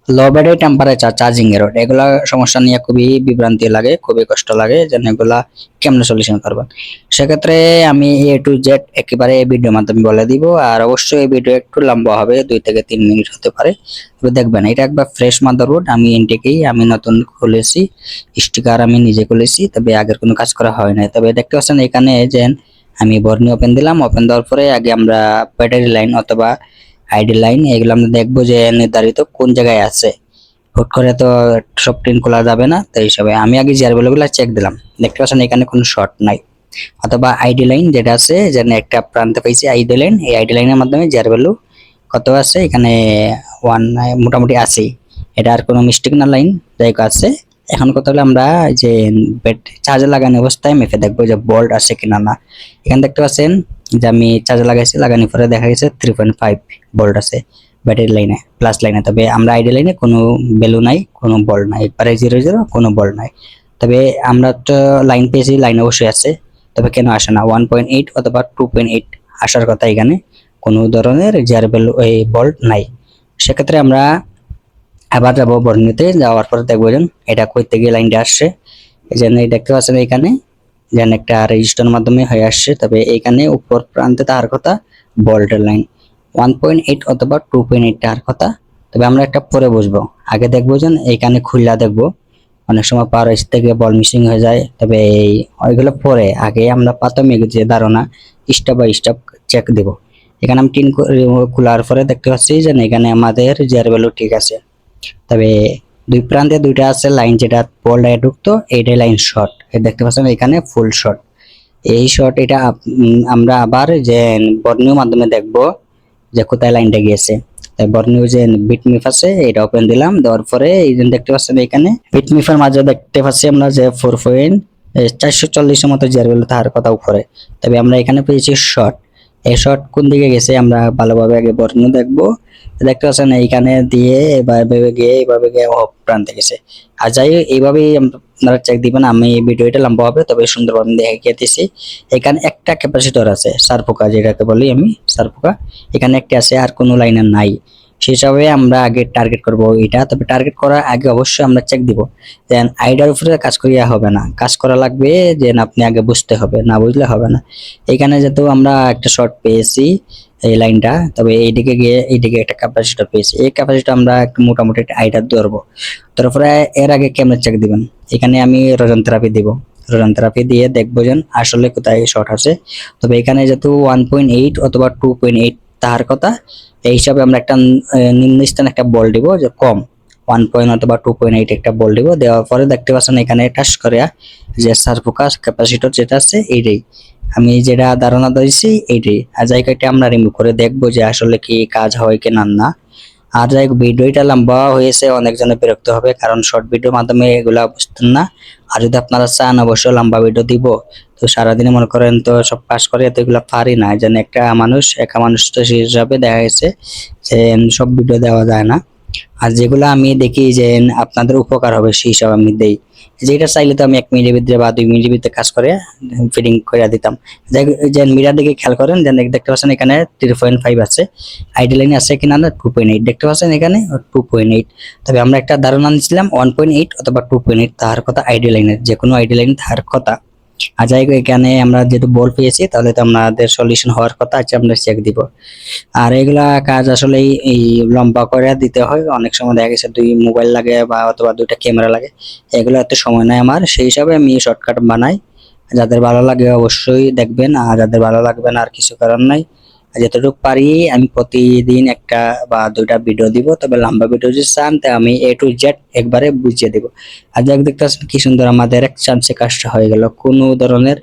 লো battery temperature charging এর এগুলা সমস্যা নিয়ে খুবই বিভ্রান্তি লাগে, খুবই কষ্ট লাগে যেন এগুলা কেমনে সলিউশন করবেন। সেক্ষেত্রে আমি A to Z একেবারে এই ভিডিওর মাধ্যমে বলে দিব। আর অবশ্যই এই ভিডিও একটু লম্বা হবে, 2 থেকে 3 মিনিট হতে পারে। তবে দেখবেন এটা একবার ফ্রেশ মাদারবোর্ড, আমি ইনটেকেই আমি নতুন খুলেছি, স্টিকার আমি নিজে খুলেছি, তবে আগের কোনো কাজ করা হয় নাই। তবে দেখতে পাচ্ছেন এখানে যে আমি বর্নি ওপেন দিলাম, ওপেন দেওয়ার পরে আগে আমরা ব্যাটারি লাইন অথবা আইডি লাইন এগুলো আমরা দেখবো যে নির্ধারিত কোন জায়গায় আছে। হুট করে তো সব প্রিন্ট খোলা যাবে না, তো হিসাবে আমি আগে জিআরএল গুলো চেক দিলাম। দেখতে পাচ্ছেন এখানে কোনো শর্ট নাই। অথবা আইডি লাইন যেটা আছে, যেন একটা প্রান্তে পাইছি আইডি লাইন, এই আইডি লাইনের মাধ্যমে জিআরএল কত আছে এখানে 1 মোটামুটি আছে। এটা আর কোনো মিস্টেক না লাইন যাই হোক আছে। এখন কথা হলো আমরা যে চার্জে লাগানো অবস্থায় মেপে দেখবো যে বোল্ট আছে কিনা না। এখানে দেখতে পাচ্ছেন যে আমি চার্জে লাগাইছি, লাগানোর পরে দেখা গেছে 3.5 বোল্ট আছে ব্যাটারি লাইনে, প্লাস লাইনে। তবে আমরা আইডি লাইনে কোনো ভ্যালু নাই, কোনো বোল্ট নাই, একবারে 0 0 কোনো বোল্ট নাই। তবে আমরা তো লাইন পেয়েছি, লাইন অবশ্যই আছে। তবে কেন আসে না 1.8 অথবা 2.8 আসার কথা, এখানে কোনো ধরনের জিআরএল এই বোল্ট নাই। সেক্ষেত্রে আমরা আবার যাবো বর্ণিতে, যাওয়ার পরে দেখবো যেন এটা কই থেকে লাইনটা আসছে। এই জন্য দেখতে পাচ্ছেন এখানে যেন একটা রেজিস্টার মাধ্যমে হয়ে আসছে। তবে এখানে উপর প্রান্তে তার কথা বোল্টের লাইন 1.8 অথবা 2.8 তার কথা। তবে আমরা একটা পরে বসবো, আগে দেখবো যেন এখানে খুললা দেখবো। অনেক সময় পাওয়ার থেকে বল মিসিং হয়ে যায়। তবে এই ওইগুলো পরে আগে আমরা প্রাথমিক যে ধারণা স্টেপ বাই স্টেপ চেক দেব। এখানে আমি টিন খোলার পরে দেখতে পাচ্ছি যে এখানে আমাদের জিআর ভ্যালু ঠিক আছে। তবে দুই প্রান্তে দুইটা আছে লাইন, যেটা বল ঢুকতো এইটাই লাইন শর্ট, দেখতে পাচ্ছেন এখানে ফুল শর্ট। এই শর্ট এটা আমরা আবার যে বর্ণীয় মাধ্যমে দেখবো যে কোথায় লাইনটা গিয়েছে। তাই বর্ণীয় যে বিটমিফ আছে এটা ওপেন দিলাম, দেওয়ার পরে এই যে দেখতে পাচ্ছেন এখানে বিটমিফের মাঝে দেখতে পাচ্ছি আমরা যে 4.440 এর মতো জিআর ভ্যালু তার কথা উপরে। তবে আমরা এখানে পেয়েছি শর্ট। এই শর্ট কোন দিকে গেছে আমরা ভালোভাবে আগে বর্ণীয় দেখবো। দেখতে পাচ্ছেন এইখানে দিয়ে এইভাবে গিয়ে অফ প্রান্তে গেছে। আর যাই হোক এইভাবেই আপনারা চেক দিবেন। আমি ভিডিওটা লম্বা হবে, তবে সুন্দরভাবে দেখিয়ে দিয়েছি। এখানে একটা ক্যাপাসিটর আছে সারপোকা, যেটাকে বলি আমি সারপোকা, এখানে একটা আছে, আর কোনো লাইনের নাই। সেই হিসাবে আমরা আগে টার্গেট করব এটা। তবে টার্গেট করার আগে অবশ্যই আমরা চেক দিব, দেন আইডিয়ার উপরে কাজ করিয়া হবে না, কাজ করা লাগবে যে আপনি আগে বুঝতে হবে, না বুঝলে হবে না। এখানে যেহেতু আমরা একটা শর্ট পেয়েছি এই লাইনটা, তবে এইদিকে গিয়ে এইদিকে একটা ক্যাপাসিটর পেয়েছি। এই ক্যাপাসিটর আমরা একটু মোটামুটি একটা আইডিয়া ধরবো। তারপরে এর আগে ক্যামেরা চেক দিবেন। এখানে আমি রোজন থেরাপি দিব, রোজন থেরাপি দিয়ে দেখবো যেন আসলে কোথায় শর্ট আছে। তবে এখানে যেহেতু 1.8 অথবা 2.8 তার কথা, এই হিসাবে আমরা একটা নিম্ন স্থানে একটা বল দিব, যে কম 1 অথবা 2.8 একটা বল দিব। দেওয়ার পরে দেখতে পাচ্ছেন এখানে টাচ করে যে সারফোকাস ক্যাপাসিটর যেটা আছে এইটাই আমি যেটা ধারণা দিয়েছি এইটাই। আর জায়গাটা আমরা রিমুভ করে দেখবো যে আসলে কি কাজ হয় কি না না। আর যাই হোক ভিডিওটা লম্বা হয়েছে, অনেকজনে বিরক্ত হবে, কারণ শর্ট ভিডিওর মাধ্যমে এগুলা বুঝতেন না। আর যদি আপনারা চান অবশ্যই লম্বা ভিডিও দিব, তো সারাদিনে মনে করেন তো সব কাজ করে, তো এগুলা পারি না। যেন একটা মানুষ একা মানুষ তো সেই হিসাবে দেখা গেছে যে সব ভিডিও দেওয়া যায় না। আর যেগুলো আমি দেখি যে আপনাদের উপকার হবে সেই হিসাবে আমি দেই। যেটা চাইলে তো আমি 1 মিনিটের ভিতরে বা 2 মিনিটের ভিতরে কাজ করে ফিটিং করে দিতাম। যে মিটার দিকে খেয়াল করেন, যেন দেখতে পাচ্ছেন এখানে 3.5 আছে, আইডি লাইন আছে কিনা না 2.8 দেখতে পাচ্ছেন এখানে 2.8। তবে আমরা একটা ধারণা নিয়েছিলাম 1.8 অথবা 2.8 তার কথা, আইডি লাইনের যে কোনো আইডি লাইন তার কথা। আর যাই হোক এখানে আমরা যেহেতু বল পেয়েছি, তাহলে তো আমাদের সলিউশন হওয়ার কথা আছে, আমরা চেক দিব। আর এগুলা কাজ আসলে এই লম্বা করে দিতে হয়, অনেক সময় দেখা গেছে 2 মোবাইল লাগে বা অথবা 2টা ক্যামেরা লাগে, এগুলো এত সময় নাই আমার। সেই হিসাবে আমি শর্টকাট বানাই। যাদের ভালো লাগে অবশ্যই দেখবেন, আর যাদের ভালো লাগবে না আর কিছু কারণ নাই। যতটুকু পারি আমি প্রতিদিন একটা বা 2টা ভিডিও দিব। তবে লম্বা ভিডিও যদি চান তা আমি A to Z একবারে বুঝিয়ে দিব। আর যাক দেখতে পাচ্ছেন কি সুন্দর আমাদের এক চান্সে কাজটা হয়ে গেল, কোনো ধরনের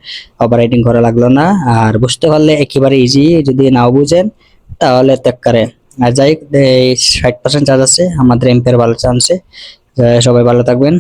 অপারেটিং করা লাগলো না। আর বুঝতে পারলে একেবারে ইজি, যদি নাও বুঝেন তাহলে ত্যাক্কারে। আর যাই হোক 60% চার্জ আছে, আমাদের এম্পের ভালো চান্সে। সবাই ভালো থাকবেন।